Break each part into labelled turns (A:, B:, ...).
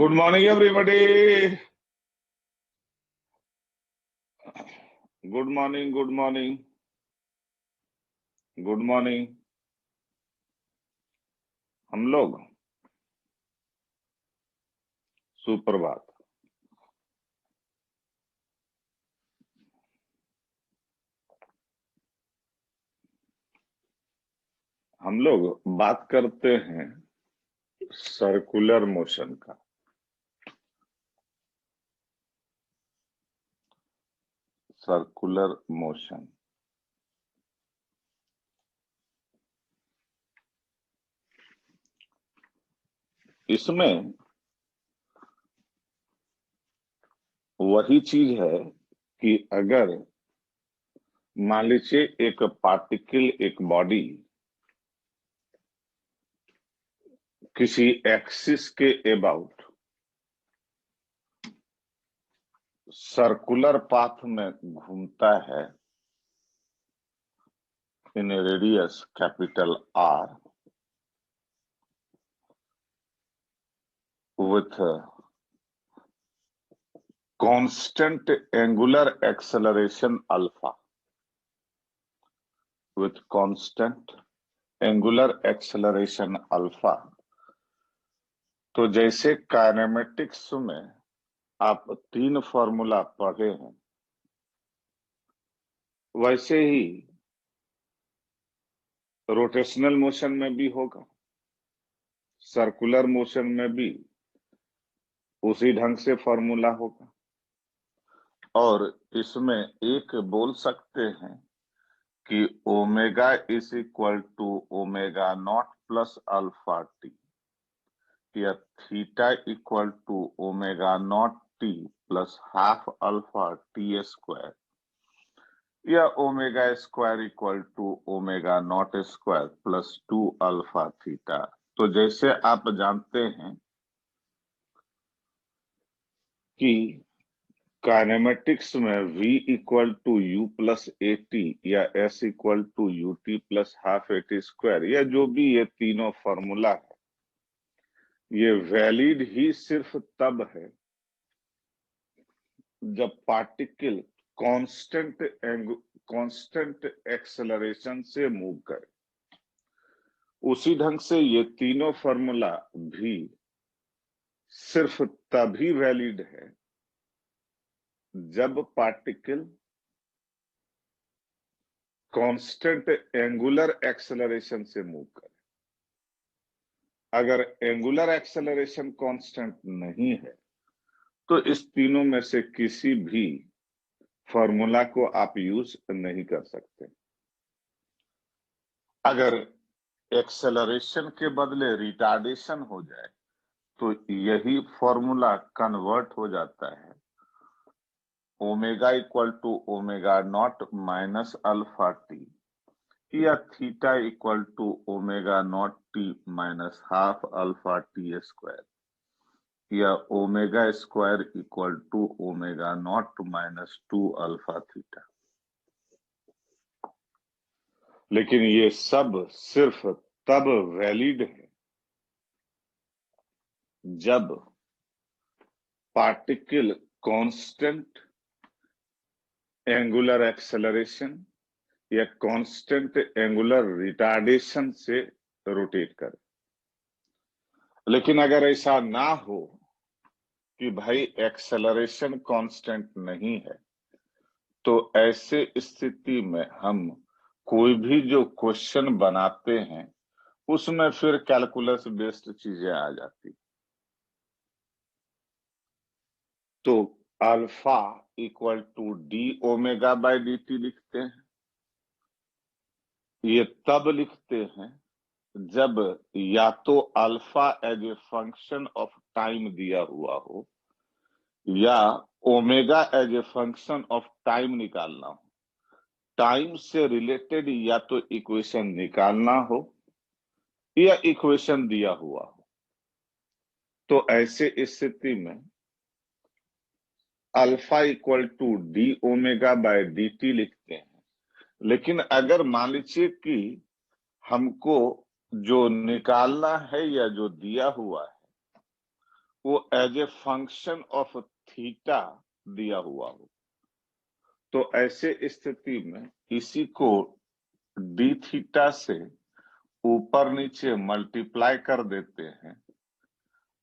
A: Good morning, everybody. Good morning, good morning, good morning. हम लोग सुप्रभात। हम लोग बात करते हैं सर्कुलर मोशन का। सर्कुलर मोशन इसमें वही चीज है कि अगर मान लीजिए एक पार्टिकल, एक बॉडी किसी एक्सिस के अबाउट सर्कुलर पाथ में घूमता है इन radius capital R with constant angular acceleration alpha, with constant angular acceleration alpha। तो जैसे काइनेमेटिक्स में आप 3 फॉर्मूला पढ़े हैं, वैसे ही रोटेशनल मोशन में भी होगा, सर्कुलर मोशन में भी उसी ढंग से फॉर्मूला होगा। और इसमें एक बोल सकते हैं कि omega is equal to omega not plus alpha t, या theta equal to omega naught t plus half alpha t square, या omega square equal to omega naught square plus 2 alpha theta. तो जैसे आप जानते हैं कि काइनेमेटिक्स में v equal to u plus a t या s equal to u t plus half a t square, या जो भी ये तीनों फॉर्मूला है, ये वैलिड ही सिर्फ तब है जब पार्टिकल कांस्टेंट एक्सेलरेशन से मूव करे। उसी ढंग से ये तीनों फॉर्मूला भी सिर्फ तभी वैलिड है जब पार्टिकल कांस्टेंट एंगुलर एक्सेलरेशन से मूव करे। अगर एंगुलर एक्सेलरेशन कांस्टेंट नहीं है तो इस तीनों में से किसी भी फॉर्मूला को आप यूज नहीं कर सकते। अगर एक्सेलरेशन के बदले रिटार्डेशन हो जाए तो यही फॉर्मूला कन्वर्ट हो जाता है omega equal to omega naught minus alpha t, या theta equal to omega naught t minus half alpha t square, या omega square equal to omega naught माइनस 2 अल्फा थीटा। लेकिन ये सब सिर्फ तब वैलिड है जब पार्टिकल कांस्टेंट एंगुलर एक्सेलरेशन या कांस्टेंट एंगुलर रिटार्डेशन से रोटेट करे। लेकिन अगर ऐसा ना हो कि भाई एक्सेलरेशन कांस्टेंट नहीं है, तो ऐसे स्थिति में हम कोई भी जो क्वेश्चन बनाते हैं उसमें फिर कैलकुलस बेस्ड चीजें आ जाती। तो alpha equal to d omega by d t लिखते हैं। ये तब लिखते हैं जब या तो alpha as a function of time दिया हुआ हो, या omega as a function of time निकालना हो। टाइम से रिलेटेड या तो इक्वेशन निकालना हो या इक्वेशन दिया हुआ हो। तो ऐसे स्थिति में alpha equal to d omega by d t लिखते हैं। लेकिन अगर मान लीजिए कि हमको जो निकालना है या जो दिया हुआ है वो as a function of theta दिया हुआ हो, तो ऐसे स्थिति में इसी को डी थीटा से ऊपर नीचे मल्टीप्लाई कर देते हैं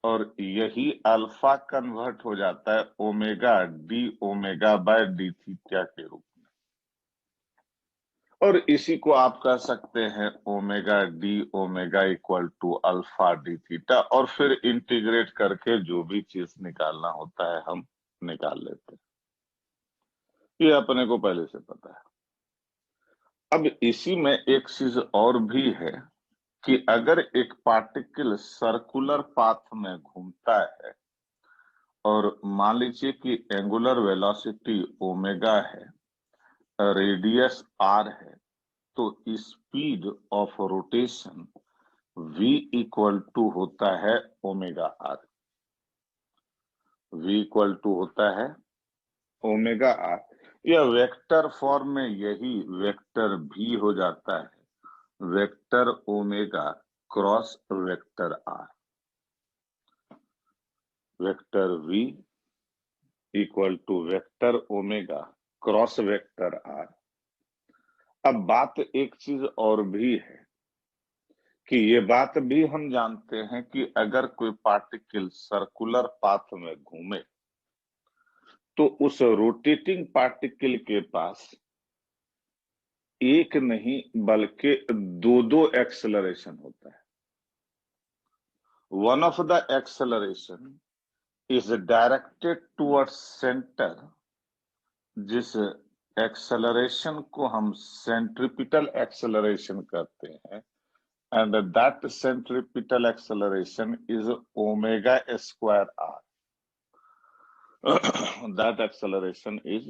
A: और यही अल्फा कन्वर्ट हो जाता है omega d omega by D theta के रूप में, और इसी को आप कह सकते हैं omega d omega equal to alpha d theta, और फिर इंटीग्रेट करके जो भी चीज निकालना होता है हम निकाल लेते हैं। ये अपने को पहले से पता है। अब इसी में एक चीज और भी है कि अगर एक पार्टिकल सर्कुलर पाथ में घूमता है और मान लीजिए कि एंगुलर वेलोसिटी ओमेगा है, रेडियस आर है, तो speed of rotation v equal to होता है omega r. v equal to होता है ओमेगा आर। यह वेक्टर फॉर्म में यही वेक्टर भी हो जाता है, vector omega cross vector r. Vector v equal to vector omega cross vector r. अब बात एक चीज और भी है कि ये बात भी हम जानते हैं कि अगर कोई पार्टिकल सर्कुलर पाथ में घूमे तो उस रोटेटिंग पार्टिकल के पास एक नहीं बल्कि दो दो एक्सेलरेशन होता है। One of the acceleration is directed towards centre, जिस एक्सेलरेशन को हम सेंट्रिपिटल एक्सेलरेशन कहते हैं, and that centripetal acceleration is omega square r. That acceleration is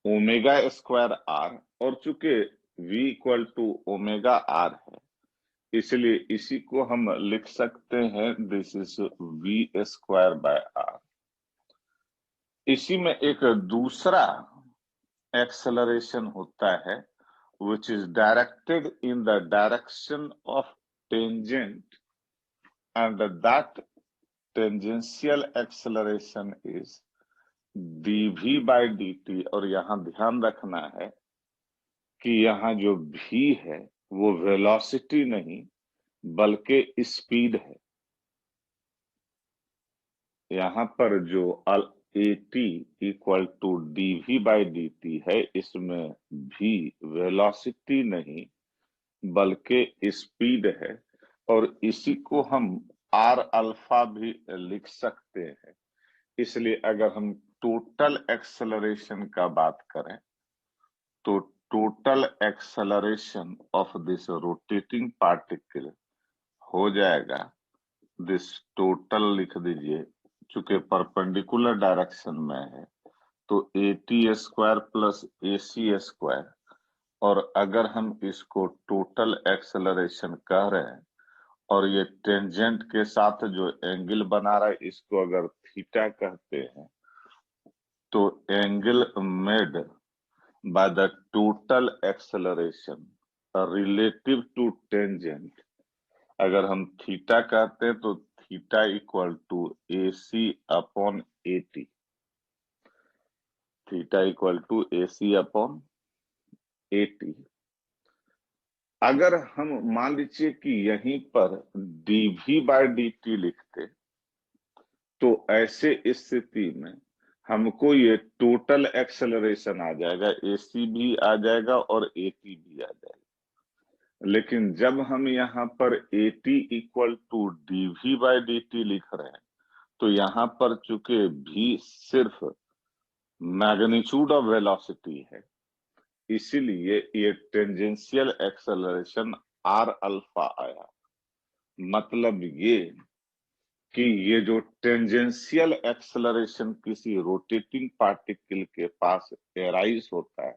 A: omega square r, और चूंकि v equal to omega r है, इसलिए इसी को हम लिख सकते हैं this is v square by r. इसी में एक दूसरा एक्सेलरेशन होता है which is directed in the direction of tangent, and that tangential acceleration is dv by dt। और यहां ध्यान रखना है कि यहाँ जो v है वो वेलोसिटी नहीं बल्कि स्पीड है। यहाँ पर जो at equal to dv by dt है, इसमें v वेलोसिटी नहीं बल्कि स्पीड है, और इसी को हम आर अल्फा भी लिख सकते हैं। इसलिए अगर हम टोटल एक्सेलरेशन का बात करें तो total acceleration of this rotating particle हो जाएगा, दिस टोटल लिख दीजिए, चूंकि परपेंडिकुलर डायरेक्शन में है तो at square plus ac square, और अगर हम इसको टोटल एक्सेलरेशन कह रहे हैं और ये टेंजेंट के साथ जो एंगल बना रहा है इसको अगर थीटा कहते हैं, तो angle made by the total acceleration relative to tangent, अगर हम थीटा कहते हैं तो theta equal to ac upon at। Theta equal to ac upon at। अगर हम मान लीजिए कि यहीं पर dv बाय dt लिखते तो ऐसे स्थिति में हमको ये टोटल एक्सेलरेशन आ जाएगा, ac भी आ जाएगा और at भी आ जाएगा। लेकिन जब हम यहाँ पर at equal to dv bye dt लिख रहे हैं तो यहाँ पर चूंकि v सिर्फ मैग्नीट्यूड ऑफ वेलोसिटी है, इसीलिए ये टेंजेंशियल एक्सेलरेशन आर अल्फा आया। मतलब ये कि ये जो टेंजेंशियल एक्सेलरेशन किसी रोटेटिंग पार्टिकल के पास एराइज होता है,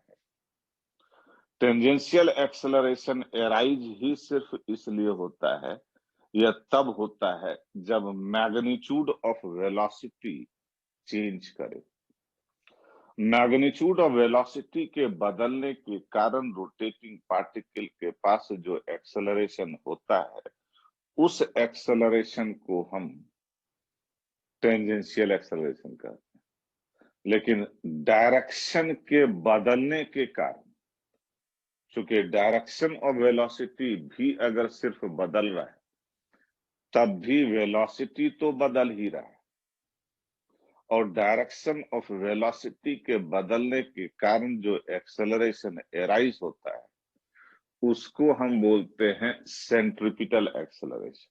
A: टेंजेंशियल एक्सेलरेशन एराइज ही सिर्फ इसलिए होता है, यह तब होता है जब मैग्नीट्यूड ऑफ वेलोसिटी चेंज करे। मैग्नीट्यूड ऑफ वेलोसिटी के बदलने के कारण रोटेटिंग पार्टिकल के पास जो एक्सेलरेशन होता है उस एक्सेलरेशन को हम टेंजेंशियल एक्सेलरेशन कहते हैं। लेकिन डायरेक्शन के बदलने के कारण, चूंकि डायरेक्शन और वेलोसिटी भी अगर सिर्फ बदल रहा है, तब भी वेलोसिटी तो बदल ही रहा है, और डायरेक्शन ऑफ वेलोसिटी के बदलने के कारण जो एक्सेलरेशन एराइज होता है, उसको हम बोलते हैं सेंट्रिपिटल एक्सेलरेशन।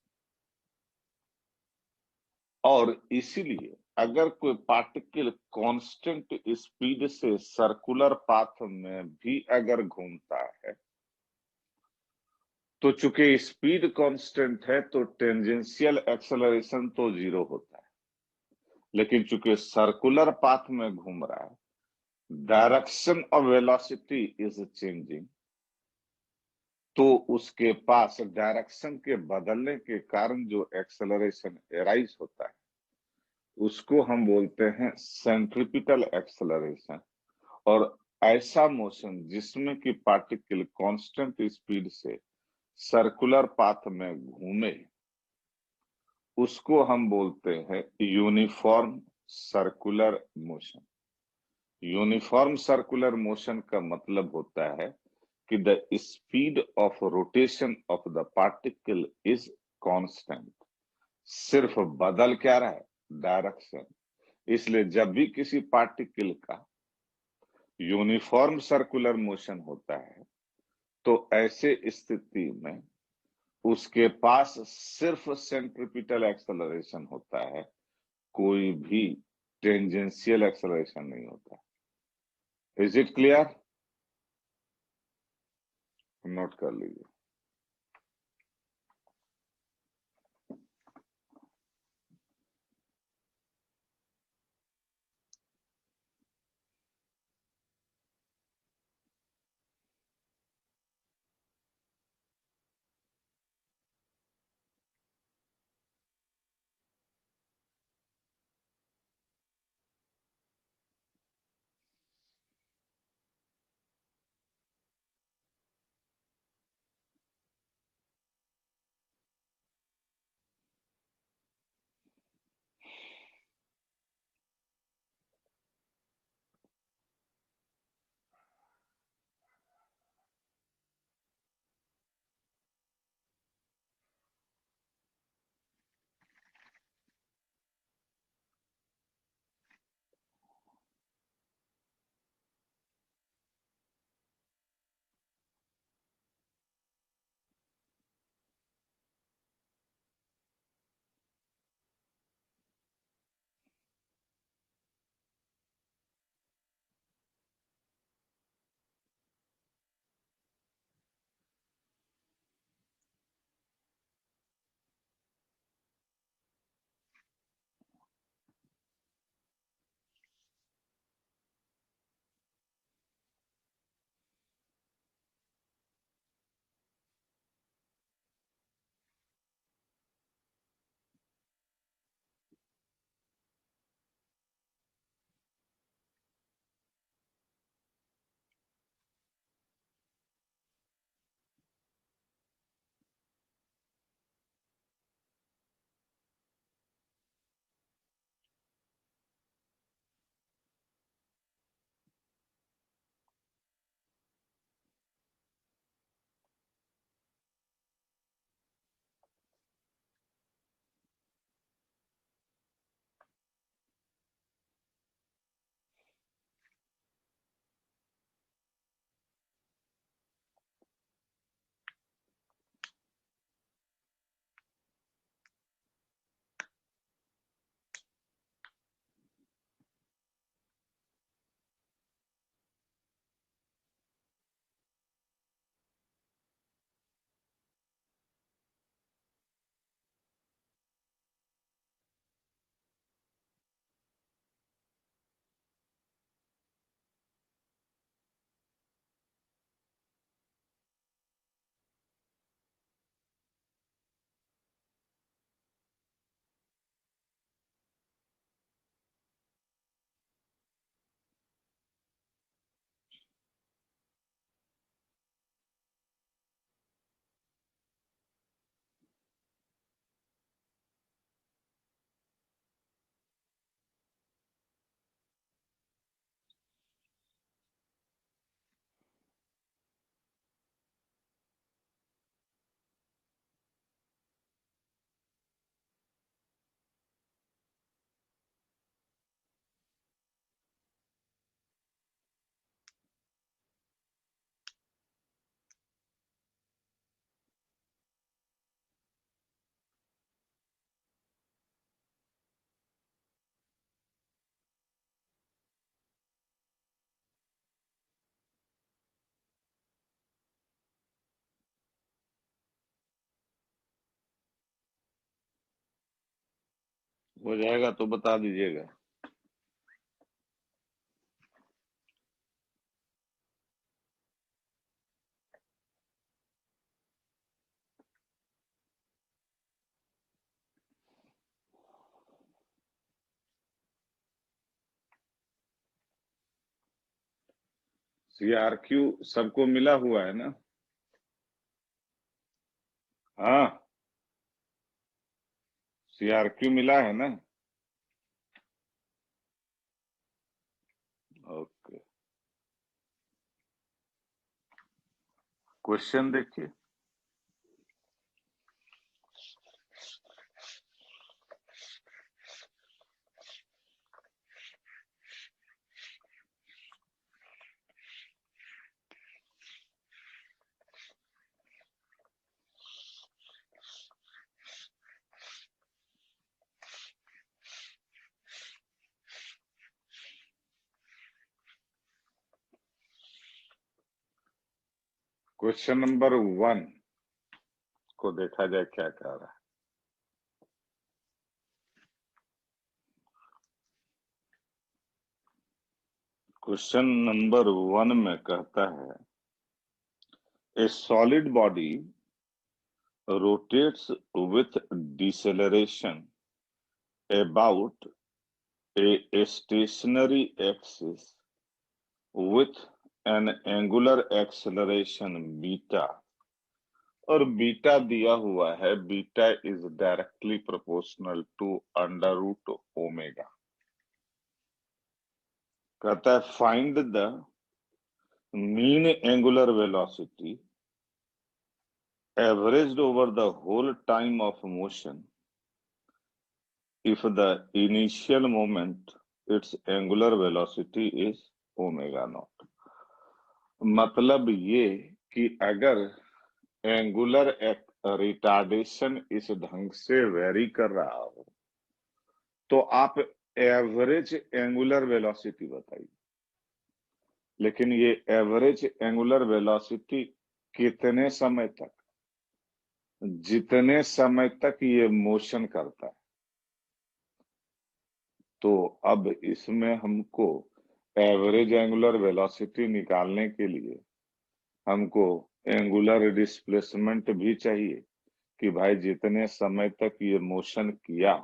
A: और इसीलिए अगर कोई पार्टिकल कांस्टेंट स्पीड से सर्कुलर पाथ में भी अगर घूमता है, तो चूंकि स्पीड कांस्टेंट है तो टेंजेंशियल एक्सेलरेशन तो जीरो होता है। लेकिन चूंकि सर्कुलर पाथ में घूम रहा है, direction of velocity is changing, तो उसके पास डायरेक्शन के बदलने के कारण जो एक्सेलरेशन एराइज होता है, उसको हम बोलते हैं सेंट्रिपिटल एक्सेलरेशन। और ऐसा मोशन जिसमें कि पार्टिकल कांस्टेंट स्पीड से सर्कुलर पाथ में घूमे, उसको हम बोलते हैं uniform circular motion. Uniform circular motion का मतलब होता है कि the speed of rotation of the particle is constant. सिर्फ बदल क्या रहा है? डायरेक्शन। इसलिए जब भी किसी पार्टिकल का यूनिफॉर्म सर्कुलर मोशन होता है, तो ऐसे स्थिति में उसके पास सिर्फ सेंट्रिपिटल एक्सेलरेशन होता है, कोई भी टेंजेंशियल एक्सेलरेशन नहीं होता। Is it clear? नोट कर लीजिए। हो जाएगा तो बता दीजिएगा। CRQ सबको मिला हुआ है ना? हाँ, CRQ मिला है ना? ओके, क्वेश्चन देखिए। क्वेश्चन नंबर 1 को देखा जाए क्या कह रहा है। क्वेश्चन नंबर 1 में कहता है, ए solid body rotates with deceleration about a stationary axis with an angular acceleration beta, और बीटा दिया हुआ है, beta is directly proportional to under root omega. कहता है find the mean angular velocity averaged over the whole time of motion if the initial moment its angular velocity is omega naught। मतलब ये कि अगर angular retardation इस ढंग से very कर रहा हो तो आप एवरेज एंगुलर वेलोसिटी बताइए। लेकिन ये एवरेज एंगुलर वेलोसिटी कितने समय तक? जितने समय तक ये मोशन करता है। तो अब इसमें हमको एवरेज एंगुलर वेलोसिटी निकालने के लिए हमको एंगुलर डिस्प्लेसमेंट भी चाहिए कि भाई जितने समय तक ये मोशन किया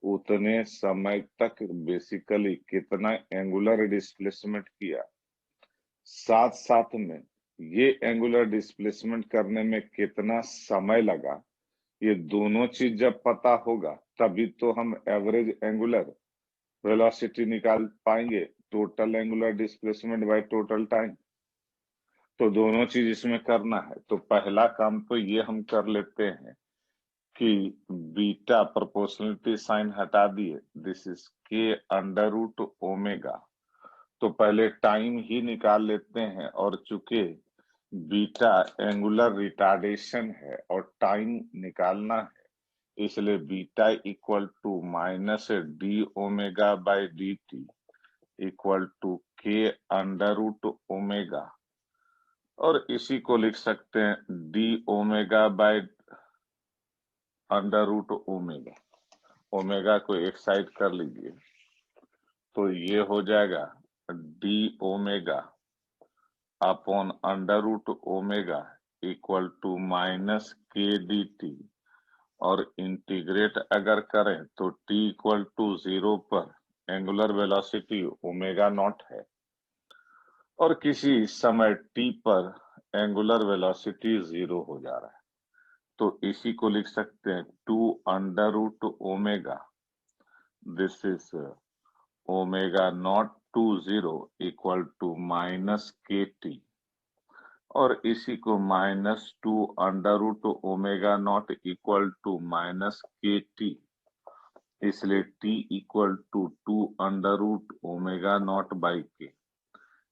A: उतने समय तक बेसिकली कितना एंगुलर डिस्प्लेसमेंट किया, साथ साथ में ये एंगुलर डिस्प्लेसमेंट करने में कितना समय लगा। ये दोनों चीज जब पता होगा तभी तो हम एवरेज एंगुलर वेलोसिटी निकाल पाएंगे, total angular displacement by total time. तो दोनों चीज इसमें करना है। तो पहला काम तो ये हम कर लेते हैं कि बीटा प्रोपोर्शनलिटी साइन हटा दिए, दिस इज के अंडर रूट ओमेगा। तो पहले टाइम ही निकाल लेते हैं, और चूंकि बीटा एंगुलर रिटार्डेशन है और टाइम निकालना है इसलिए beta equal to minus d omega by d t equal to k under root omega, और इसी को लिख सकते हैं d omega by under root omega. Omega को एक साइड कर लीजिए तो ये हो जाएगा d omega upon under root omega equal to minus k d t, और इंटीग्रेट अगर करें तो t इक्वल टू 0 पर एंगुलर वेलोसिटी ओमेगा नॉट है, और किसी समय t पर एंगुलर वेलोसिटी 0 हो जा रहा है। तो इसी को लिख सकते हैं 2 under root omega, this is omega not to 0 equal to minus k t, और इसी को minus 2 under root omega not equal to minus k t, इसलिए t equal to 2 under root omega not by k.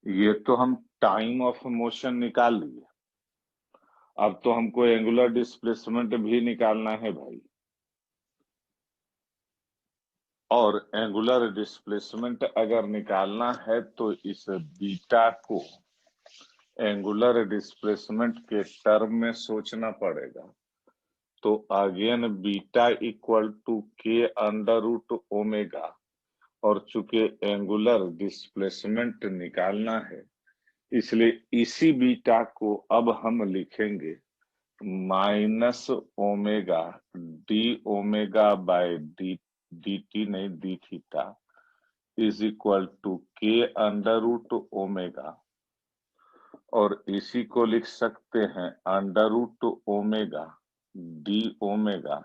A: ये तो हम time of motion निकाल लिए। अब तो हमको एंगुलर डिस्प्लेसमेंट भी निकालना है भाई, और एंगुलर डिस्प्लेसमेंट अगर निकालना है तो इस बीटा को एंगुलर डिस्प्लेसमेंट के टर्म में सोचना पड़ेगा। तो again beta equal to k under root omega, और चूंकि एंगुलर डिस्प्लेसमेंट निकालना है इसलिए इसी बीटा को अब हम लिखेंगे minus omega d omega by d t नहीं d theta is equal to k under root omega, और इसी को लिख सकते हैं under root omega d omega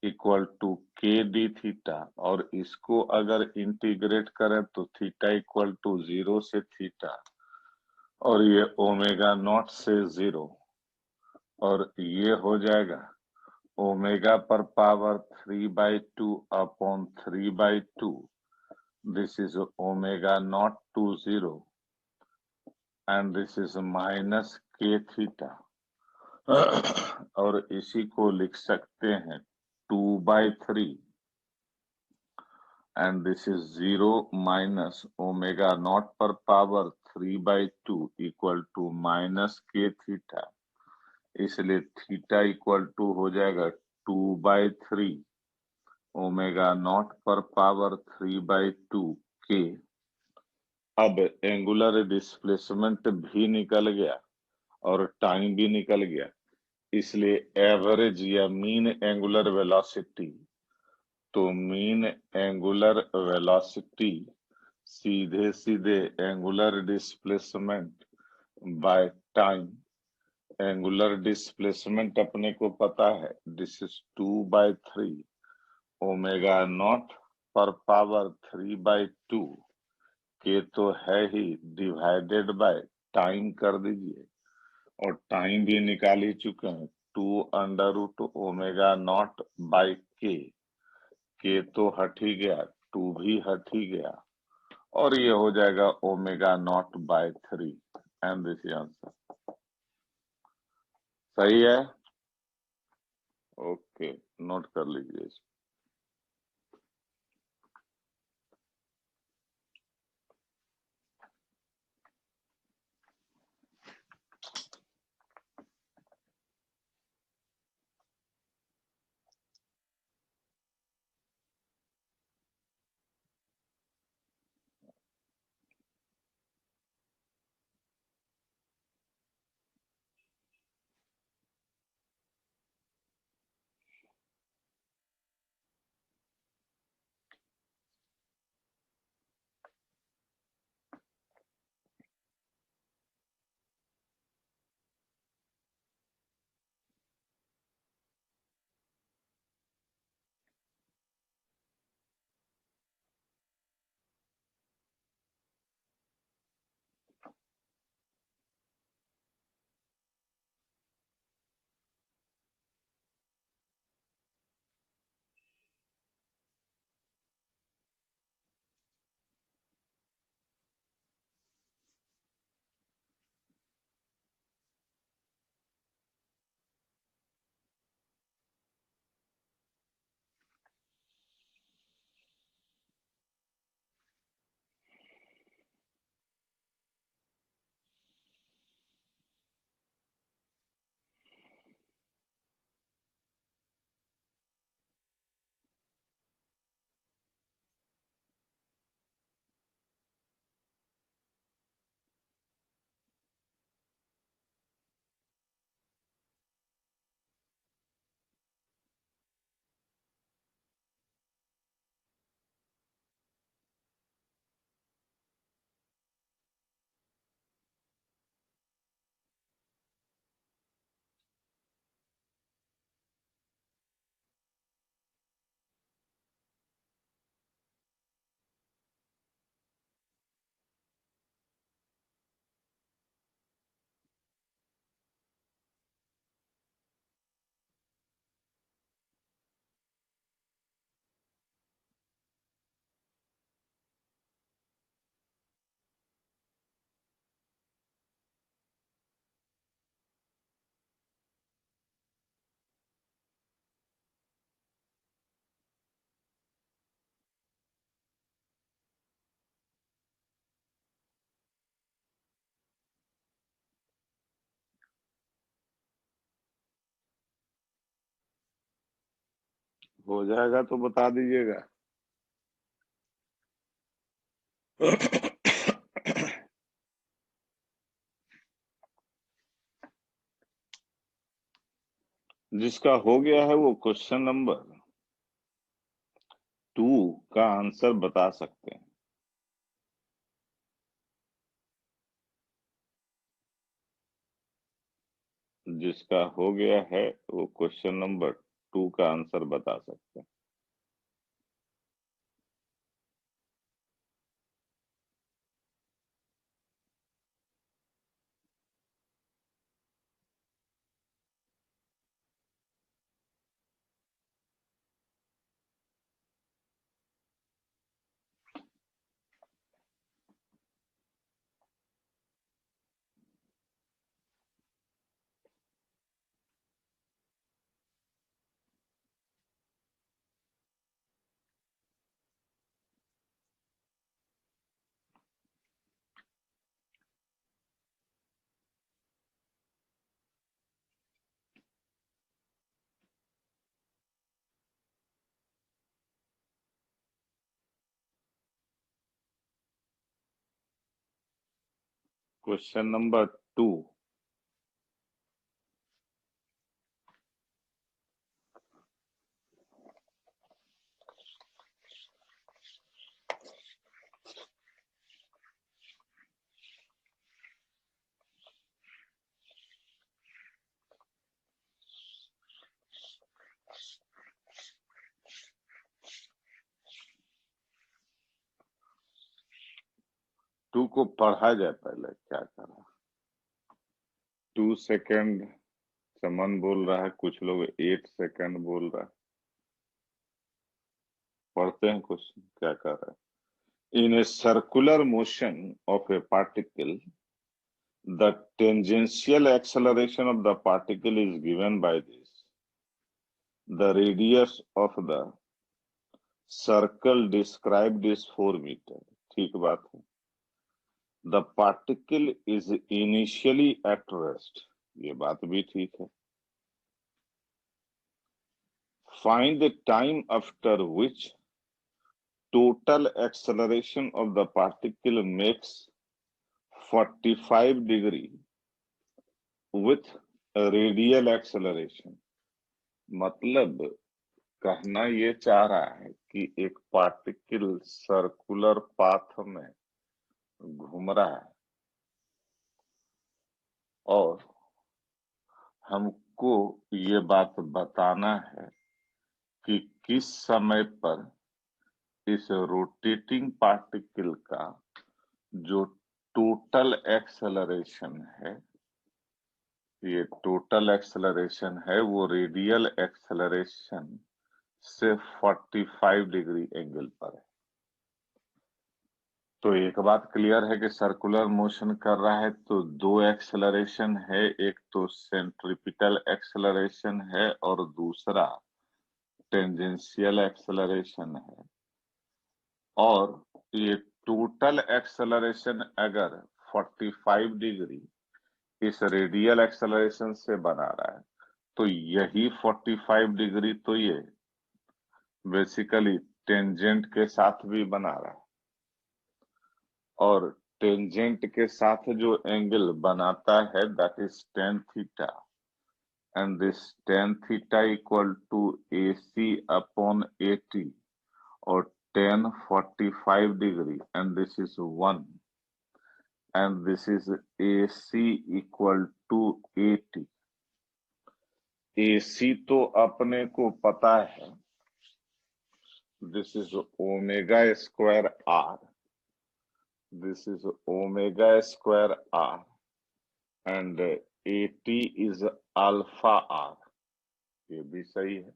A: equal to k d theta, और इसको अगर इंटीग्रेट करें तो थीटा इक्वल टू 0 से थीटा, और ये ओमेगा नॉट से 0, और ये हो जाएगा ओमेगा पर power 3/2 upon 3/2, this is omega not to 0 and this is minus k theta, और इसी को लिख सकते हैं 2/3 and this is 0 minus omega not पर power 3/2 equal to minus k theta, इसलिए थीटा इक्वल टू हो जाएगा 2/3 ओमेगा नॉट पर पावर 3/2 के। अब एंगुलर डिस्प्लेसमेंट भी निकल गया और टाइम भी निकल गया, इसलिए एवरेज या मीन एंगुलर वेलोसिटी, तो मीन एंगुलर वेलोसिटी सीधे सीधे angular displacement by time, angular displacement अपने को पता है दिस इज 2/3 ओमेगा नॉट पर पावर 3/2 के तो है ही, डिवाइडेड बाय टाइम कर दीजिए, और टाइम भी निकाल ही चुके हैं 2 under root omega not by k तो हट ही गया, 2 भी हट ही गया, और ये हो जाएगा omega not by 3 and this answer. सही है? ओके, नोट कर लीजिए इसको। हो जाएगा तो बता दीजिएगा। जिसका हो गया है वो क्वेश्चन नंबर 2 का आंसर बता सकते हैं। जिसका हो गया है वो क्वेश्चन नंबर 2 का आंसर बता सकते हैं। Question number 2। टू को पढ़ा जाए पहले, क्या करा। 2 सेकेंड चमन बोल रहा है, कुछ लोग 8 सेकेंड बोल रहा है। पढ़ते हैं क्वेश्चन क्या कर रहा है। In a circular motion of a particle, the tangential acceleration of the particle is given by this. The radius of the circle described is 4 meter. ठीक बात है। The particle is initially at rest, ये बात भी ठीक है। Find the time after which total acceleration of the particle makes 45 degree with radial acceleration। मतलब कहना ये चाह रहा है कि एक पार्टिकल सर्कुलर पाथ में घूम रहा है और हमको ये बात बताना है कि किस समय पर इस रोटेटिंग पार्टिकल का जो टोटल एक्सेलरेशन है, ये टोटल एक्सेलरेशन है, वो रेडियल एक्सेलरेशन से 45 डिग्री एंगल पर है। तो एक बात क्लियर है कि सर्कुलर मोशन कर रहा है तो 2 एक्सेलरेशन है, एक तो सेंट्रीपिटल एक्सेलरेशन है और दूसरा टेंजेंशियल एक्सेलरेशन है। और ये टोटल एक्सेलरेशन अगर 45 डिग्री इस रेडियल एक्सेलरेशन से बना रहा है तो यही 45 डिग्री तो ये बेसिकली टेंजेंट के साथ भी बना रहा है, और टेंजेंट के साथ जो एंगल बनाता है that is tan theta, and this tan theta equal to AC upon AT, और tan 45 degree and this is 1, and this is AC equal to AT। AC तो अपने को पता है, this is omega square r, this is omega square r, and AT is alpha r, ये भी सही है।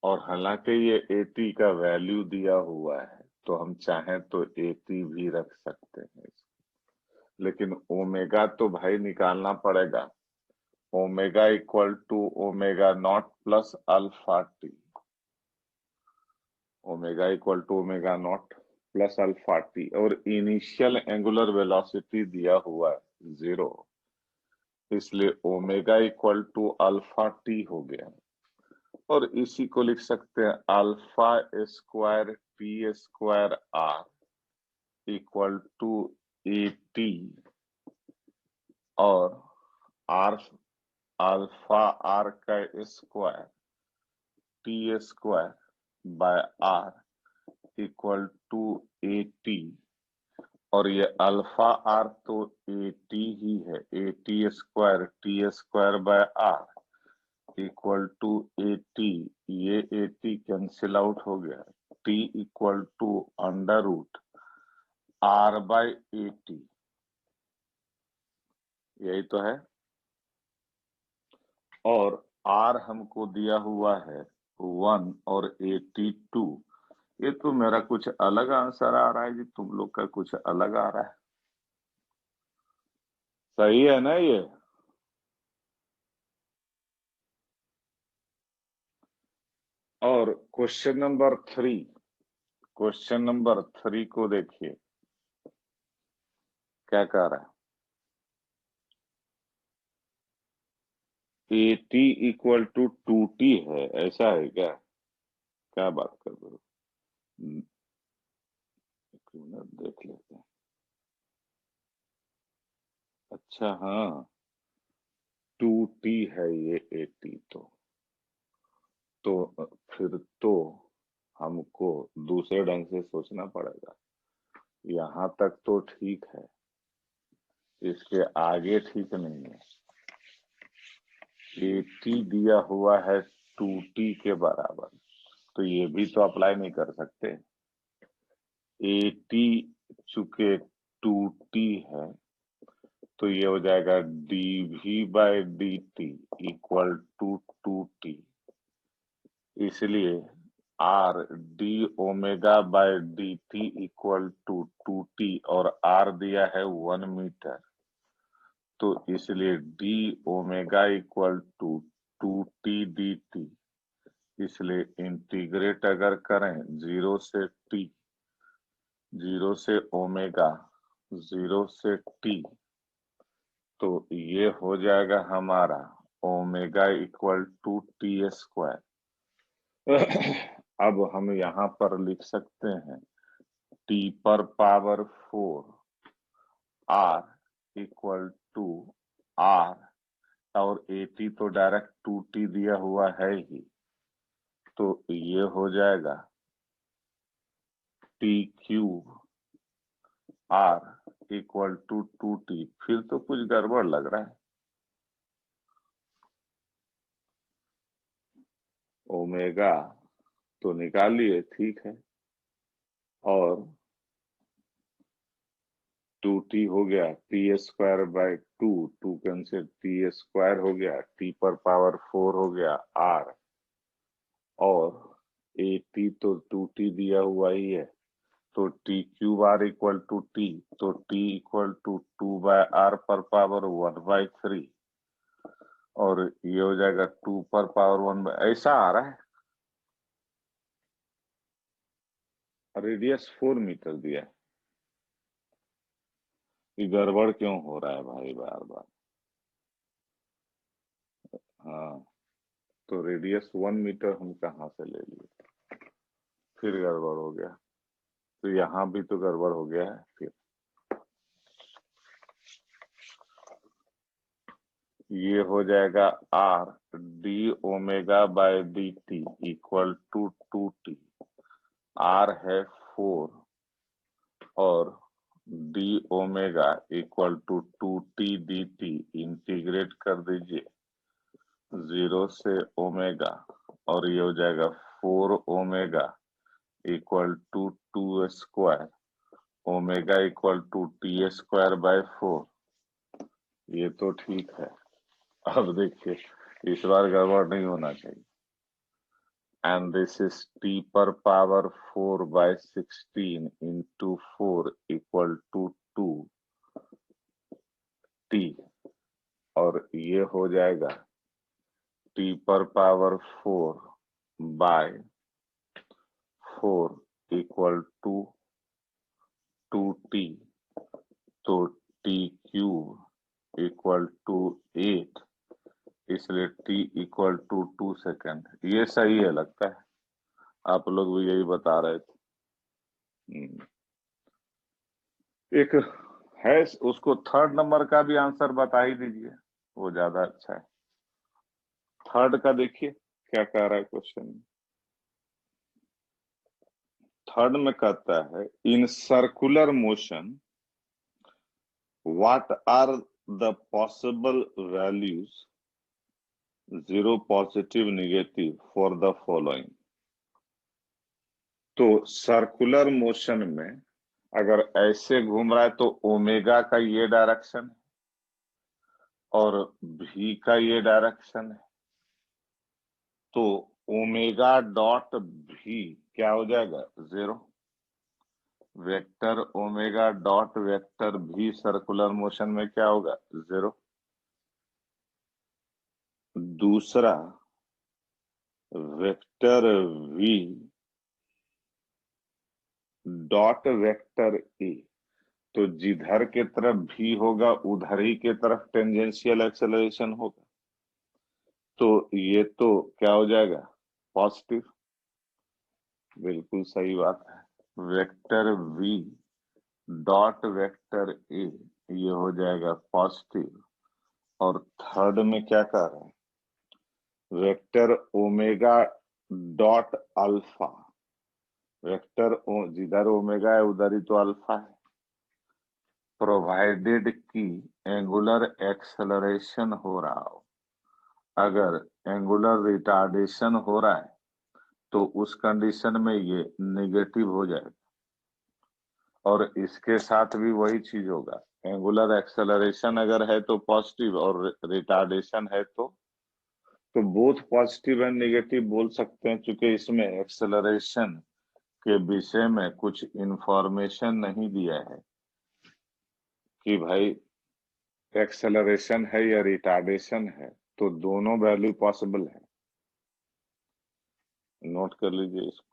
A: और हालांकि ये AT का वैल्यू दिया हुआ है तो हम चाहें तो AT भी रख सकते हैं, लेकिन ओमेगा तो भाई निकालना पड़ेगा। Omega equal to omega not plus alpha t, omega equal to omega not plus alpha t, और इनिशियल एंगुलर वेलोसिटी दिया हुआ है 0, इसलिए omega equal to alpha t हो गया। और इसी को लिख सकते हैं alpha square t square r equal to a t, और आर अल्फा आर का square t square by r equal to a t, और ये अल्फा आर तो ए टी ही है, a t square by r equal to a t, ये a t cancel out हो गया, t equal to under root r by a t, यही तो है। और आर हमको दिया हुआ है 1 और 82, ये तो मेरा कुछ अलग आंसर आ रहा है जी, तुम लोग का कुछ अलग आ रहा है। सही है ना ये? और क्वेश्चन नंबर 3 को देखिए क्या कह रहा है। A T equal to 2t है, ऐसा है क्या? क्या बात कर रहे हो? एक मिनट देख लेते हैं। अच्छा हाँ, 2t है ये 80, तो फिर तो हमको दूसरे ढंग से सोचना पड़ेगा। यहाँ तक तो ठीक है, इसके आगे ठीक नहीं है। 80 दिया हुआ है 2t के बराबर, तो ये भी तो अप्लाई नहीं कर सकते। 80 चूंकि 2t है, तो ये हो जाएगा dv bye dt equal to 2t, इसलिए r d omega by d t equal to 2t, और आर दिया है 1 मीटर, तो इसलिए d omega equal to 2t dt, इसलिए इंटीग्रेट अगर करें 0 से t, 0 से ओमेगा, 0 से t, तो ये हो जाएगा हमारा omega equal to t square. अब हम यहाँ पर लिख सकते हैं t पर power 4 r equal to r, और 80 तो डायरेक्ट 2t दिया हुआ है ही, तो ये हो जाएगा t cube r equal to 2t। फिर तो कुछ गड़बड़ लग रहा है। ओमेगा तो निकाल लिए, ठीक है, और 2t हो गया, T square bye 2 cancel, T square हो गया, t पर पावर 4 हो गया r, और ए टी तो 2t दिया हुआ ही है, तो t cube r equal to t, तो t equal to 2 by r पर पावर 1/3, और ये हो जाएगा 2 पर पावर 1, ऐसा आ रहा है। रेडियस 4 मीटर दिया है, ये गड़बड़ क्यों हो रहा है भाई बार बार? हाँ, तो रेडियस 1 मीटर हम कहाँ से ले लिए? फिर गड़बड़ हो गया, तो यहाँ भी तो गड़बड़ हो गया है। फिर ये हो जाएगा r d omega by d t equal to 2t, r है 4 और d omega equal to 2t d t, integrate कर दीजिए 0 से ओमेगा, और ये हो जाएगा 4 omega equal to 2 square, omega equal to t square by 4, ये तो ठीक है। अब देखिए, इस बार गड़बड़ नहीं होना चाहिए। And this is t per power 4 by 16 into 4 equal to 2t, और ये हो जाएगा t पर power 4 bye 4 equal to 2t, तो t क्यूब इक्वल टू 8 इसलिए t इक्वल टू 2 सेकेंड। ये सही है लगता है, आप लोग भी यही बता रहे थे। एक है, उसको थर्ड नंबर का भी आंसर बता ही दीजिए, वो ज्यादा अच्छा है। थर्ड का देखिए क्या कह रहा है क्वेश्चन। थर्ड में कहता है in circular motion what are the possible values 0 positive negative for the following. तो सर्कुलर मोशन में अगर ऐसे घूम रहा है तो ओमेगा का ये डायरेक्शन है और भी का ये डायरेक्शन है, तो ओमेगा डॉट भी क्या हो जाएगा 0। वेक्टर ओमेगा डॉट वेक्टर भी सर्कुलर मोशन में क्या होगा 0। दूसरा vector v dot vector A, तो जिधर के तरफ भी होगा उधर ही के तरफ टेंजेंशियल एक्सेलरेशन होगा, तो ये तो क्या हो जाएगा पॉजिटिव। बिल्कुल सही बात है। Vector v dot vector A ये हो जाएगा पॉजिटिव। और थर्ड में क्या कह रहा है vector omega dot alpha, vector जिधर ओमेगा है उधर ही तो अल्फा है, प्रोवाइडेड कि एंगुलर एक्सेलरेशन हो रहा हो। अगर एंगुलर रिटार्डेशन हो रहा है तो उस कंडीशन में ये नेगेटिव हो जाएगा, और इसके साथ भी वही चीज होगा। एंगुलर एक्सेलरेशन अगर है तो पॉजिटिव, और रिटार्डेशन है तो बोथ पॉजिटिव एंड नेगेटिव बोल सकते हैं, क्योंकि इसमें एक्सेलरेशन के विषय में कुछ इंफॉर्मेशन नहीं दिया है कि भाई एक्सेलरेशन है या रिटार्डेशन है, तो दोनों वैल्यू पॉसिबल है। नोट कर लीजिए इसको।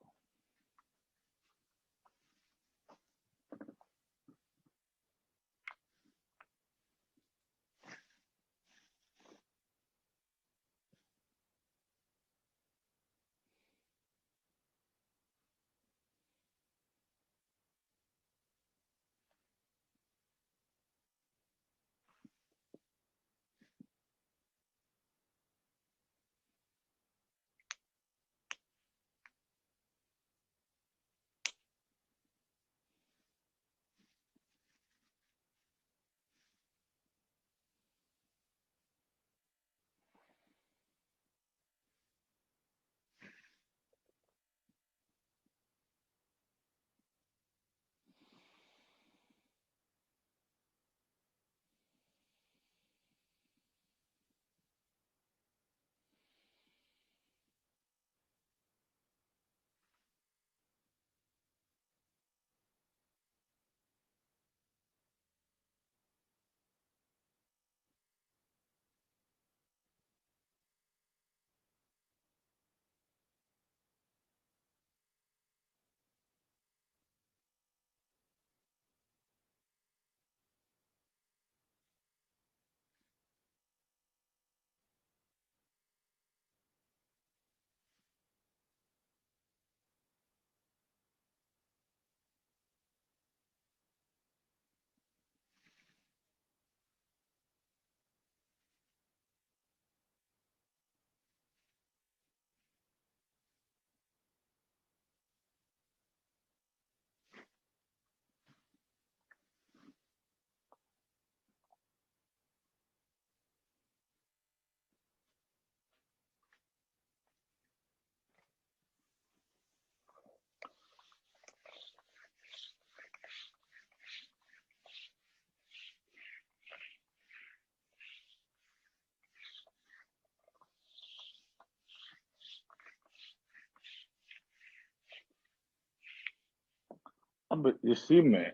A: अब इसी में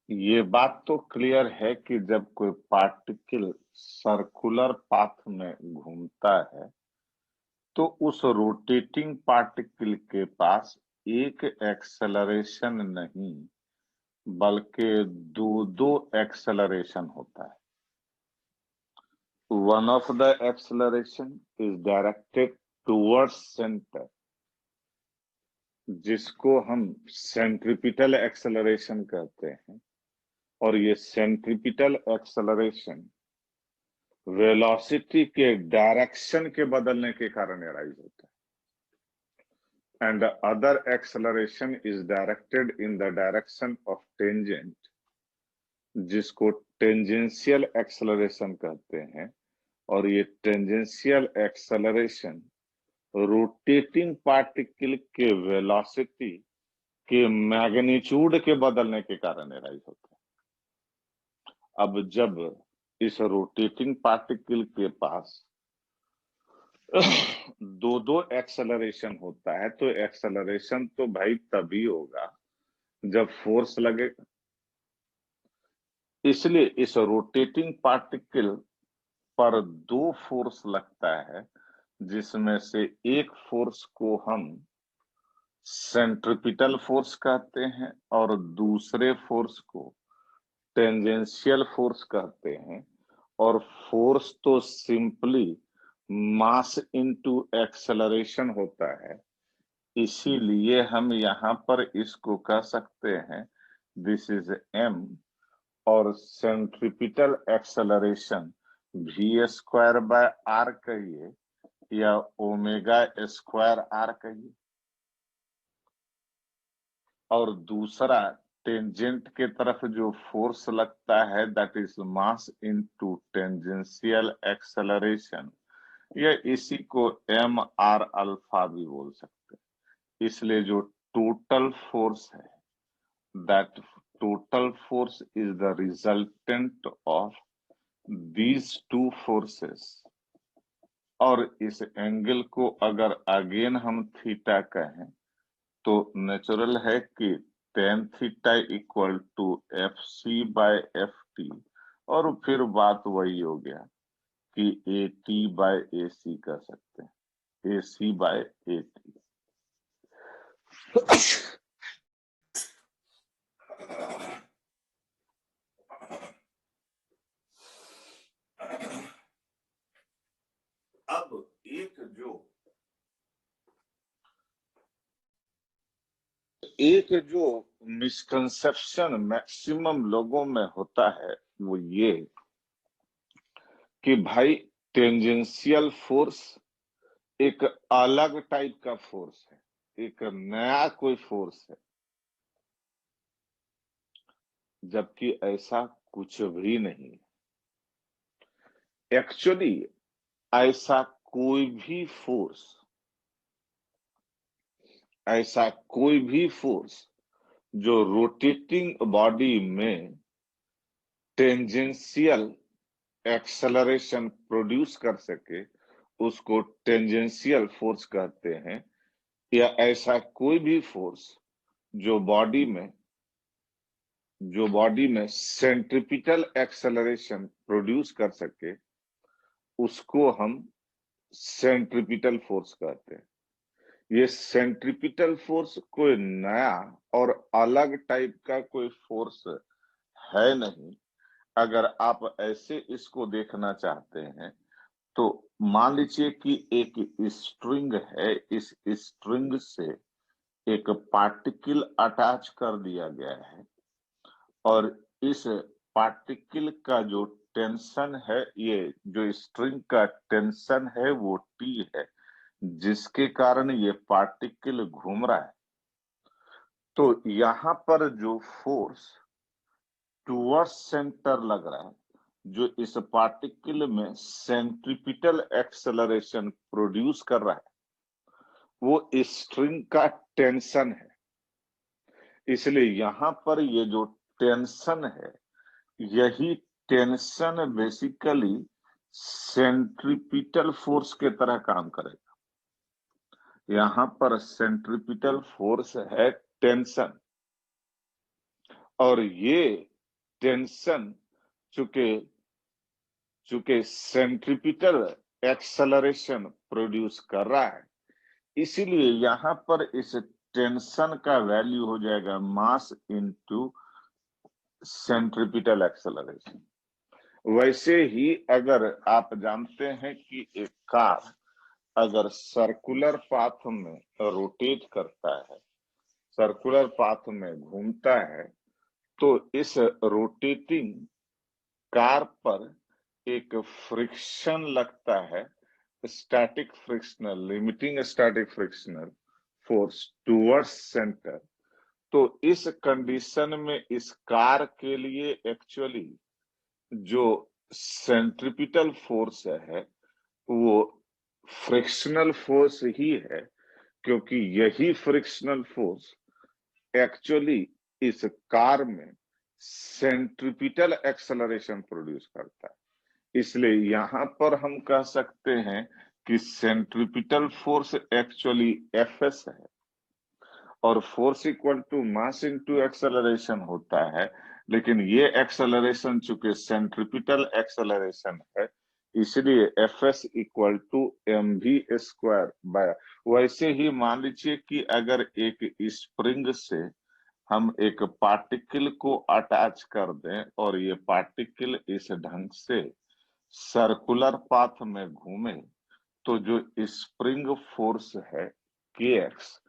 A: ये बात तो क्लियर है कि जब कोई पार्टिकल सर्कुलर पाथ में घूमता है तो उस रोटेटिंग पार्टिकल के पास एक एक्सेलरेशन नहीं बल्कि दो दो एक्सेलरेशन होता है। one of the acceleration is directed towards center, जिसको हम सेंट्रिपिटल एक्सेलरेशन कहते हैं, और ये सेंट्रिपिटल एक्सेलरेशन वेलोसिटी के डायरेक्शन के बदलने के कारण अराइज होता है, and other acceleration is directed in the direction of tangent, जिसको टेंजेंशियल एक्सेलरेशन कहते हैं, और ये टेंजेंशियल एक्सेलरेशन रोटेटिंग पार्टिकल के वेलोसिटी के मैग्नीट्यूड के बदलने के कारण अराइज होता है। अब जब इस रोटेटिंग पार्टिकल के पास दो एक्सेलरेशन होता है, तो एक्सेलरेशन तो भाई तभी होगा जब फोर्स लगेगा। इसलिए इस रोटेटिंग पार्टिकल पर दो फोर्स लगता है, जिसमें से एक फोर्स को हम सेंट्रिपिटल फोर्स कहते हैं और दूसरे फोर्स को टेंजेंशियल फोर्स कहते हैं। और फोर्स तो सिंपली मास इनटू एक्सेलरेशन होता है, इसीलिए हम यहाँ पर इसको कह सकते हैं दिस इज m, और centripetal acceleration v² by r कहिए या ओमेगा स्क्वायर r कहिए, और दूसरा टेंजेंट के तरफ जो फोर्स लगता है that is mass into tangential acceleration, या इसी को mr अल्फा भी बोल सकते हैं। इसलिए जो टोटल फोर्स है, that total force is the resultant of these two forces. और इस एंगल को अगर अगेन हम थीटा कहें तो नेचुरल है कि tan theta equal to FC by FT, और फिर बात वही हो गया कि AT बाय AC कह सकते हैं, AC बाय AT। अब एक जो मिसकंसेप्शन मैक्सिमम लोगों में होता है वो ये कि भाई टेंजेंशियल फोर्स एक अलग टाइप का फोर्स है, एक नया कोई फोर्स है, जबकि ऐसा कुछ भी नहीं। एक्चुअली ऐसा कोई भी फोर्स जो रोटेटिंग बॉडी में टेंजेंशियल एक्सेलरेशन प्रोड्यूस कर सके, उसको टेंजेंशियल फोर्स कहते हैं। या ऐसा कोई भी फोर्स जो बॉडी में सेंट्रिपिटल एक्सेलरेशन प्रोड्यूस कर सके, उसको हम सेंट्रिपिटल फोर्स कहते हैं। ये सेंट्रिपिटल फोर्स कोई नया और अलग टाइप का कोई फोर्स है नहीं। अगर आप ऐसे इसको देखना चाहते हैं तो मान लीजिए कि एक स्ट्रिंग है, इस स्ट्रिंग से एक पार्टिकल अटैच कर दिया गया है, और इस पार्टिकल का जो टेंशन है, ये जो स्ट्रिंग का टेंशन है वो T है, जिसके कारण ये पार्टिकल घूम रहा है। तो यहाँ पर जो फोर्स टुवर्ड्स सेंटर लग रहा है, जो इस पार्टिकल में सेंट्रिपिटल एक्सेलरेशन प्रोड्यूस कर रहा है, वो स्ट्रिंग का टेंशन है। इसलिए यहाँ पर ये जो टेंशन है, यही टेंशन बेसिकली सेंट्रिपिटल फोर्स के तरह काम करेगा। यहाँ पर सेंट्रिपिटल फोर्स है टेंशन, और ये टेंशन चूंकि सेंट्रिपिटल एक्सेलरेशन प्रोड्यूस कर रहा है, इसीलिए यहाँ पर इस टेंशन का वैल्यू हो जाएगा मास इनटू सेंट्रिपिटल एक्सेलरेशन। वैसे ही अगर आप जानते हैं कि एक कार अगर सर्कुलर पाथ में रोटेट करता है, सर्कुलर पाथ में घूमता है, तो इस रोटेटिंग कार पर एक फ्रिक्शन लगता है, static frictional, limiting static frictional force towards centre. तो इस कंडीशन में इस कार के लिए एक्चुअली जो सेंट्रिपिटल फोर्स है वो फ्रिक्शनल फोर्स ही है, क्योंकि यही फ्रिक्शनल फोर्स एक्चुअली इस कार में सेंट्रिपिटल एक्सेलरेशन प्रोड्यूस करता है। इसलिए यहां पर हम कह सकते हैं कि सेंट्रिपिटल फोर्स एक्चुअली एफएस है और force equal to mass into acceleration होता है। लेकिन ये एक्सेलरेशन चूंकि सेंट्रिपिटल एक्सेलरेशन है, इसलिए F S equal to m v square by. वैसे ही मान लीजिए कि अगर एक स्प्रिंग से हम एक पार्टिकल को अटैच कर दें और ये पार्टिकल इस ढंग से सर्कुलर पाथ में घूमे, तो जो स्प्रिंग फोर्स है के एक्स,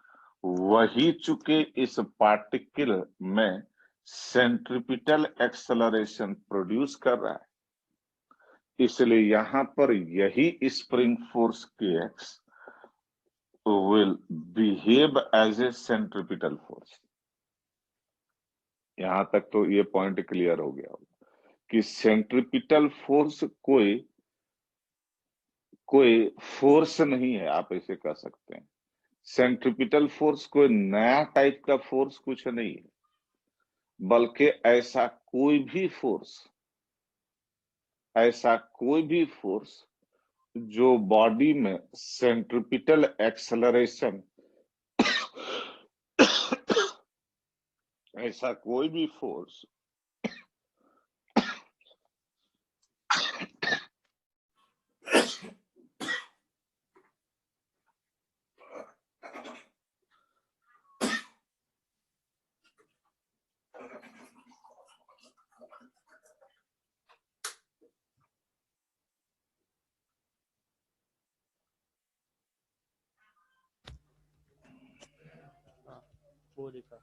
A: वही चूंकि इस पार्टिकल में सेंट्रिपिटल एक्सेलरेशन प्रोड्यूस कर रहा है, इसलिए यहां पर यही spring force k x will behave as a centripetal force. यहां तक तो ये पॉइंट क्लियर हो गया होगा कि सेंट्रिपिटल फोर्स कोई कोई फोर्स नहीं है, आप ऐसे कह सकते हैं। सेंट्रिपिटल फोर्स कोई नया टाइप का फोर्स कुछ नहीं है, बल्कि ऐसा कोई भी फोर्स जो बॉडी में सेंट्रिपिटल एक्सेलरेशन ऐसा कोई भी फोर्स
B: वो दिखा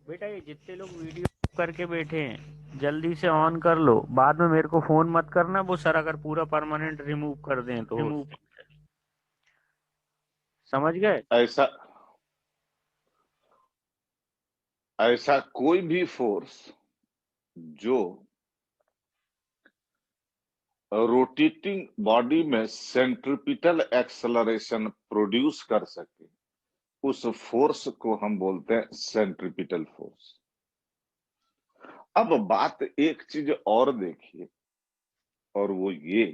B: बेटा। ये जितने लोग वीडियो करके बैठे हैं जल्दी से ऑन कर लो, बाद में मेरे को फोन मत करना। वो सर अगर पूरा परमानेंट रिमूव कर दें तो समझ गए?
A: ऐसा ऐसा कोई भी फोर्स जो रोटेटिंग बॉडी में सेंट्रिपिटल एक्सेलरेशन प्रोड्यूस कर सके, उस फोर्स को हम बोलते हैं सेंट्रिपिटल फोर्स। अब बात एक चीज और देखिए, और वो ये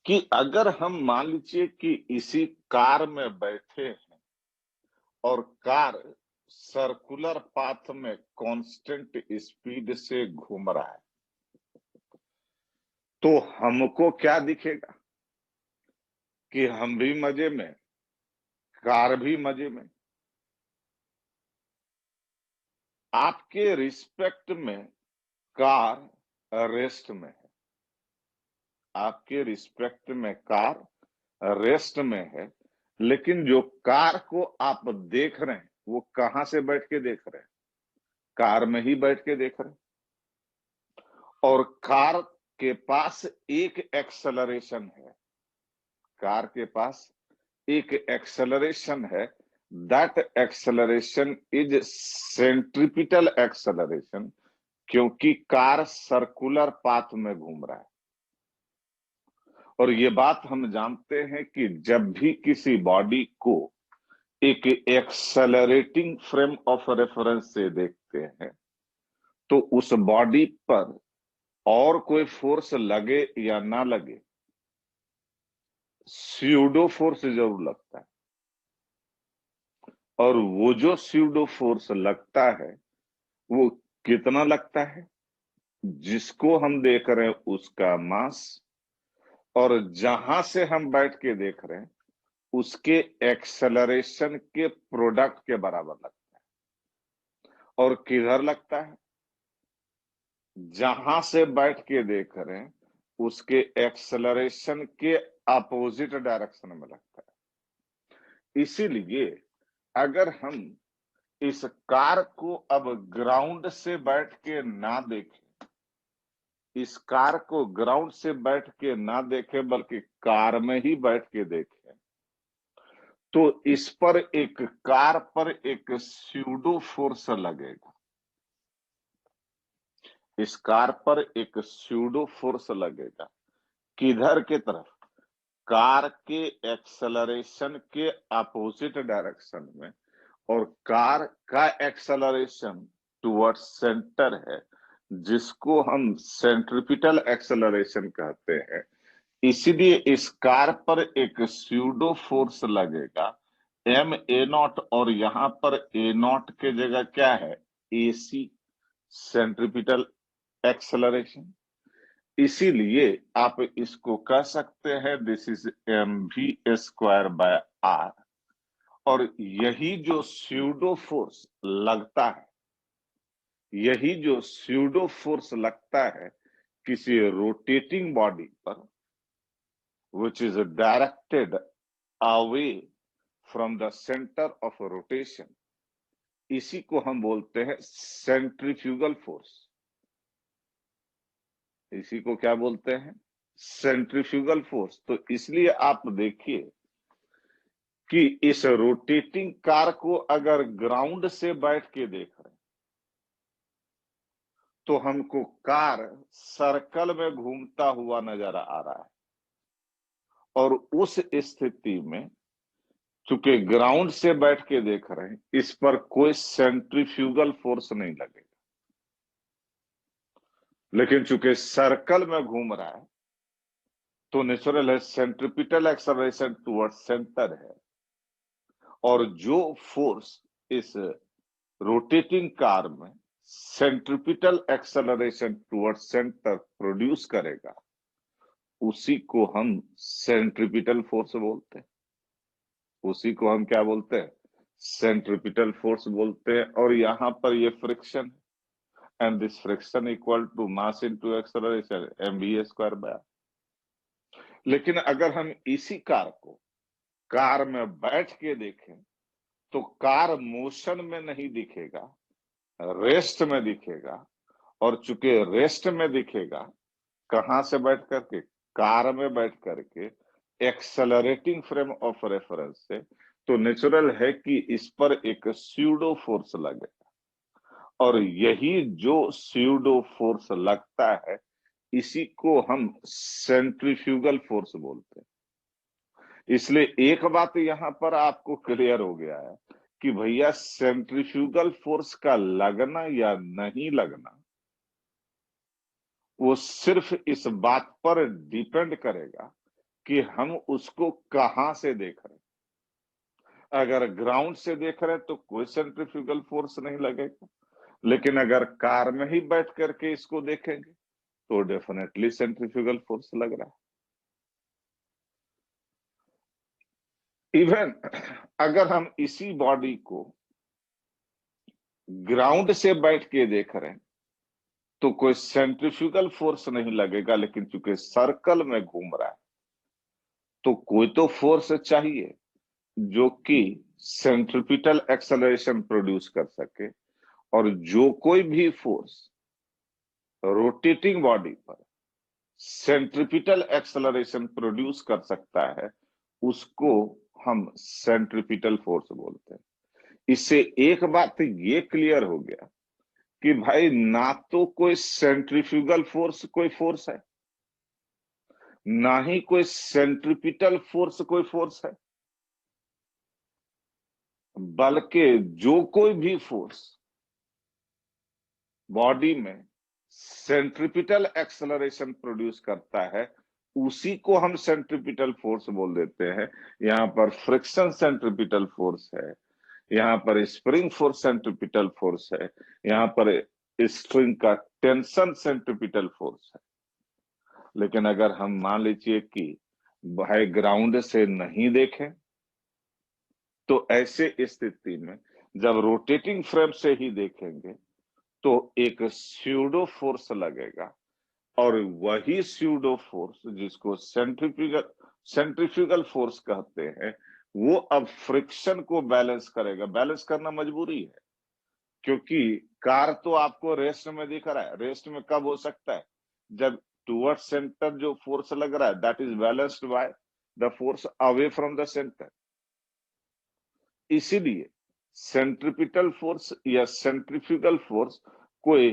A: कि अगर हम मान लीजिए कि इसी कार में बैठे हैं और कार सर्कुलर पाथ में कांस्टेंट स्पीड से घूम रहा है, तो हमको क्या दिखेगा कि हम भी मजे में, कार भी मजे में। आपके रिस्पेक्ट में कार रेस्ट में है, आपके रिस्पेक्ट में कार रेस्ट में है, लेकिन जो कार को आप देख रहे हैं वो कहां से बैठ के देख रहे हैं? कार में ही बैठ के देख रहे हैं। और कार के पास एक एक्सेलरेशन है, कार के पास एक एक्सेलरेशन है। That acceleration is centripetal acceleration, क्योंकि कार सर्कुलर पाथ में घूम रहा है। और ये बात हम जानते हैं कि जब भी किसी बॉडी को एक एक्सेलरेटिंग फ्रेम ऑफ रेफरेंस से देखते हैं, तो उस बॉडी पर और कोई फोर्स लगे या ना लगे, स्यूडो फोर्स जरूर लगता है। और वो जो स्यूडो फोर्स लगता है वो कितना लगता है? जिसको हम देख रहे हैं उसका मास और जहां से हम बैठ के देख रहे हैं उसके एक्सेलरेशन के प्रोडक्ट के बराबर लगता है। और किधर लगता है? जहां से बैठ के देख रहे हैं उसके एक्सेलरेशन के अपोजिट डायरेक्शन में लगता है। इसीलिए अगर हम इस कार को अब ग्राउंड से बैठ के ना देखें, इस कार को ग्राउंड से बैठ के ना देखें बल्कि कार में ही बैठ के देखें, तो इस पर एक कार पर एक स्यूडो फोर्स लगेगा। इस कार पर एक स्यूडो फोर्स लगेगा किधर की तरफ? कार के एक्सेलरेशन के अपोजिट डायरेक्शन में। और कार का एक्सेलरेशन टुवर्ड्स सेंटर है, जिसको हम सेंट्रिपिटल एक्सेलरेशन कहते हैं। इसलिए इस कार पर एक स्यूडो फोर्स लगेगा एम ए नॉट, और यहां पर ए नॉट के जगह क्या है? AC, centripetal acceleration. इसीलिए आप इसको कह सकते हैं this is m v square by r. और यही जो स्यूडो फोर्स लगता है, यही जो स्यूडो फोर्स लगता है किसी रोटेटिंग बॉडी पर, which is directed away from the center of rotation, इसी को हम बोलते हैं सेंट्रीफ्यूगल फोर्स। इसी को क्या बोलते हैं? Centrifugal force. तो इसलिए आप देखिए कि इस रोटेटिंग कार को अगर ग्राउंड से बैठ के देख रहे हैं तो हमको कार सर्कल में घूमता हुआ नजर आ रहा है। और उस स्थिति में चूंकि ग्राउंड से बैठ के देख रहे हैं, इस पर कोई सेंट्रीफ्यूगल फोर्स नहीं लगेगा। लेकिन चूंकि सर्कल में घूम रहा है तो नेचुरल है सेंट्रिपिटल एक्सेलरेशन टुवर्ड्स सेंटर है। और जो फोर्स इस रोटेटिंग कार में centripetal acceleration towards centre produce करेगा, उसी को हम सेंट्रिपिटल फोर्स बोलते हैं। उसी को हम क्या बोलते हैं? सेंट्रिपिटल फोर्स बोलते हैं। और यहां पर ये friction, and this friction equal to mass into acceleration mv square by. लेकिन अगर हम इसी कार को कार में बैठ के देखें तो कार मोशन में नहीं दिखेगा, रेस्ट में दिखेगा। और चूंकि रेस्ट में दिखेगा, कहां से बैठ करके? कार में बैठ करके एक्सेलरेटिंग फ्रेम ऑफ रेफरेंस से। तो नेचुरल है कि इस पर एक स्यूडो फोर्स लगेगा। और यही जो स्यूडो फोर्स लगता है, इसी को हम सेंट्रीफ्यूगल फोर्स बोलते हैं। इसलिए एक बात यहां पर आपको क्लियर हो गया है कि भैया सेंट्रीफ्यूगल फोर्स का लगना या नहीं लगना वो सिर्फ इस बात पर डिपेंड करेगा कि हम उसको कहां से देख रहे हैं। अगर ग्राउंड से देख रहे हैं तो कोई सेंट्रीफ्यूगल फोर्स नहीं लगेगा। लेकिन अगर कार में ही बैठ करके इसको देखेंगे तो डेफिनेटली सेंट्रीफ्यूगल फोर्स लग रहा है। इवन अगर हम इसी बॉडी को ग्राउंड से बैठ के देख रहे हैं तो कोई सेंट्रीफ्यूगल फोर्स नहीं लगेगा। लेकिन चूंकि सर्कल में घूम रहा है तो कोई तो फोर्स चाहिए जो कि सेंट्रिपिटल एक्सेलरेशन प्रोड्यूस कर सके। और जो कोई भी फोर्स रोटेटिंग बॉडी पर सेंट्रिपिटल एक्सेलरेशन प्रोड्यूस कर सकता है, उसको हम सेंट्रिपिटल फोर्स बोलते हैं। इससे एक बात ये क्लियर हो गया कि भाई ना तो कोई सेंट्रीफ्यूगल फोर्स कोई फोर्स है, ना ही कोई सेंट्रिपिटल फोर्स कोई फोर्स है, बल्कि जो कोई भी फोर्स बॉडी में सेंट्रिपिटल एक्सेलरेशन प्रोड्यूस करता है, उसी को हम सेंट्रिपिटल फोर्स बोल देते हैं। यहां पर फ्रिक्शन सेंट्रिपिटल फोर्स है, यहाँ पर स्प्रिंग फोर्स सेंट्रिपिटल फोर्स है, यहाँ पर स्ट्रिंग का टेंशन सेंट्रिपिटल फोर्स है। लेकिन अगर हम मान लीजिए कि भाई ग्राउंड से नहीं देखें तो ऐसे स्थिति में जब रोटेटिंग फ्रेम से ही देखेंगे तो एक स्यूडो फोर्स लगेगा, और वही स्यूडो फोर्स जिसको सेंट्रीफ्यूगल फोर्स कहते हैं, वो अब फ्रिक्शन को बैलेंस करेगा। बैलेंस करना मजबूरी है, क्योंकि कार तो आपको रेस्ट में दिख रहा है। रेस्ट में कब हो सकता है? जब टुवर्ड सेंटर जो फोर्स लग रहा है, that is balanced by the force away from the centre. इसीलिए सेंट्रिपिटल फोर्स या सेंट्रीफ्यूगल फोर्स कोई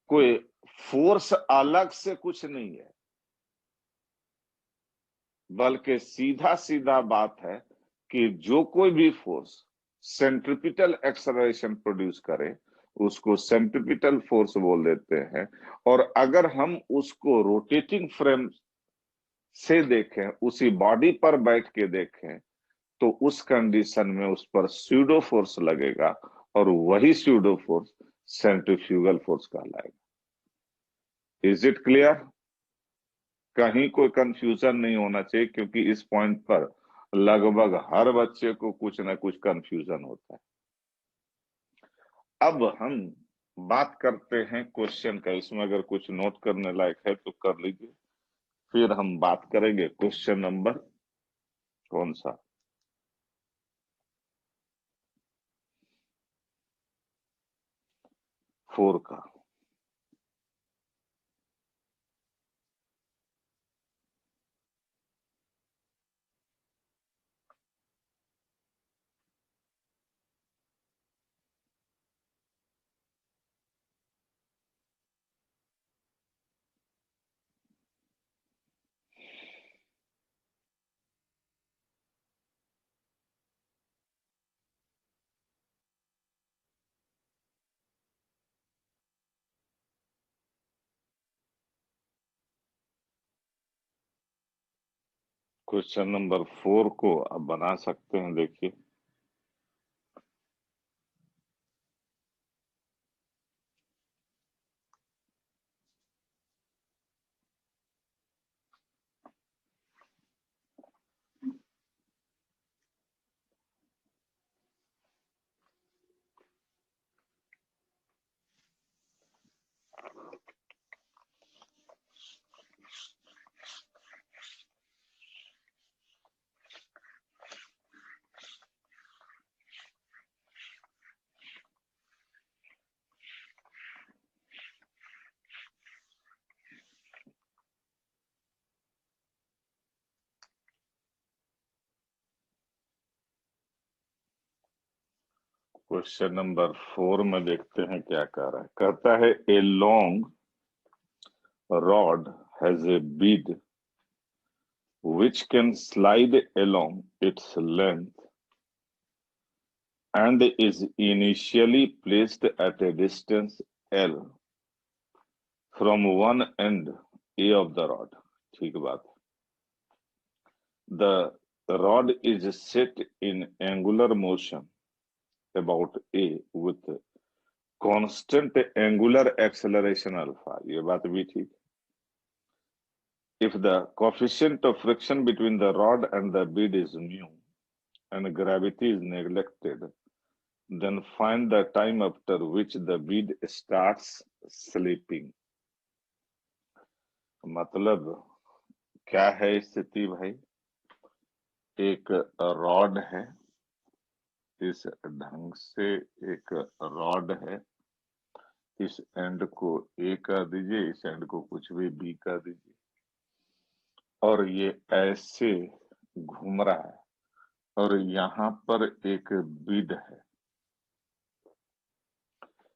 A: कोई फोर्स अलग से कुछ नहीं है, बल्कि सीधा सीधा बात है कि जो कोई भी फोर्स सेंट्रिपिटल एक्सेलरेशन प्रोड्यूस करे, उसको सेंट्रिपिटल फोर्स बोल देते हैं। और अगर हम उसको रोटेटिंग फ्रेम से देखें, उसी बॉडी पर बैठ के देखें, तो उस कंडीशन में उस पर स्यूडो फोर्स लगेगा, और वही स्यूडो फोर्स सेंट्रीफ्यूगल फोर्स कहलाएगा। Is it clear? कहीं कोई कंफ्यूजन नहीं होना चाहिए, क्योंकि इस पॉइंट पर लगभग हर बच्चे को कुछ ना कुछ कंफ्यूजन होता है। अब हम बात करते हैं क्वेश्चन का। इसमें अगर कुछ नोट करने लायक है तो कर लीजिए, फिर हम बात करेंगे क्वेश्चन नंबर कौन सा, 4 का। क्वेश्चन नंबर 4 को आप बना सकते हैं। देखिए, क्वेश्चन नंबर 4 में देखते हैं क्या कह रहा है। कहता है a long rod has a bead which can slide along its length and is initially placed at a distance L from one end A of the rod. ठीक बात। The rod is set in angular motion about A with constant angular acceleration alpha. ये बात भी ठीक। If the coefficient of friction between the rod and the bead is mu and gravity is neglected, then find the time after which the bead starts slipping. मतलब क्या है स्थिति भाई? एक रॉड है, इस ढंग से एक रॉड है, इस एंड को ए कर दीजिए, इस एंड को कुछ भी बी कर दीजिए, और ये ऐसे घूम रहा है, और यहाँ पर एक बीड है,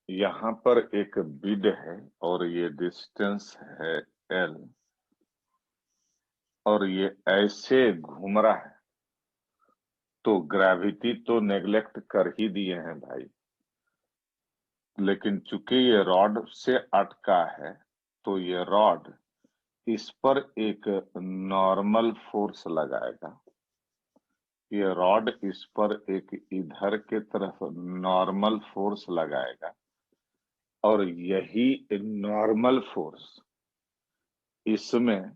A: यहाँ पर एक बीड है, और ये डिस्टेंस है एल, और ये ऐसे घूम रहा है। तो ग्रेविटी तो नेग्लेक्ट कर ही दिए हैं भाई, लेकिन चूंकि ये रॉड से अटका है, तो ये रॉड इस पर एक नॉर्मल फोर्स लगाएगा। ये रॉड इस पर एक इधर के तरफ नॉर्मल फोर्स लगाएगा, और यही नॉर्मल फोर्स इसमें